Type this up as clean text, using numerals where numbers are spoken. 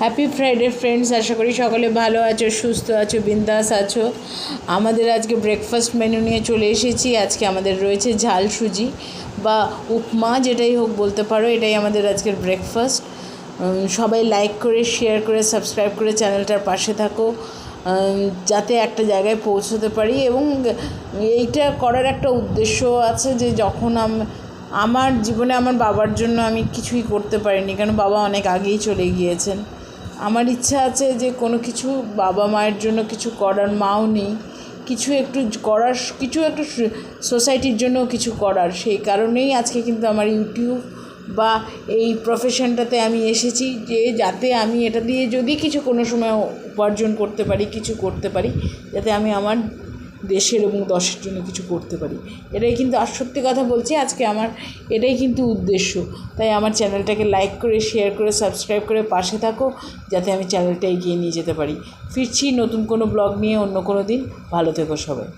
Happy Friday friends, আশা করি সকলে ভালো আছো, সুস্থ আছো, বিন্দাস আছো। আমাদের আজকে ব্রেকফাস্ট মেনু নিয়ে চলে এসেছি। আজকে আমাদের রয়েছে ঝাল সুজি বা উপমা, যেটাই হোক বলতে পারো, এটাই আমাদের আজকের ব্রেকফাস্ট। সবাই লাইক করে, শেয়ার করে, সাবস্ক্রাইব করে চ্যানেলটার পাশে থাকো, যাতে একটা জায়গায় পৌঁছতে পারি। এবং এইটা করার একটা উদ্দেশ্য আছে যে যখন আমার জীবনে আমার বাবার জন্য আমি কিছুই করতে পারিনি, কারণ বাবা অনেক আগেই চলে গিয়েছেন। আমার ইচ্ছা আছে যে কোনো কিছু বাবা মায়ের জন্য কিছু করার, মাও নেই, কিছু একটু করার, কিছু একটু সোসাইটির জন্য কিছু করার। সেই কারণেই আজকে কিন্তু আমার ইউটিউব বা এই প্রফেশনটাতে আমি এসেছি, যে যাতে আমি এটা দিয়ে যদি কিছু কোনো সময় উপার্জন করতে পারি, কিছু করতে পারি, যাতে আমি আমার দেশের এবং দশের জন্য কিছু করতে পারি। এটাই কিন্তু, আর সত্যি কথা বলছি, আজকে আমার এটাই কিন্তু উদ্দেশ্য। তাই আমার চ্যানেলটাকে লাইক করে, শেয়ার করে, সাবস্ক্রাইব করে পাশে থাকো, যাতে আমি চ্যানেলটা এগিয়ে নিয়ে যেতে পারি। ফিরছি নতুন কোনো ব্লগ নিয়ে অন্য কোনো দিন। ভালো থেকো সবাই।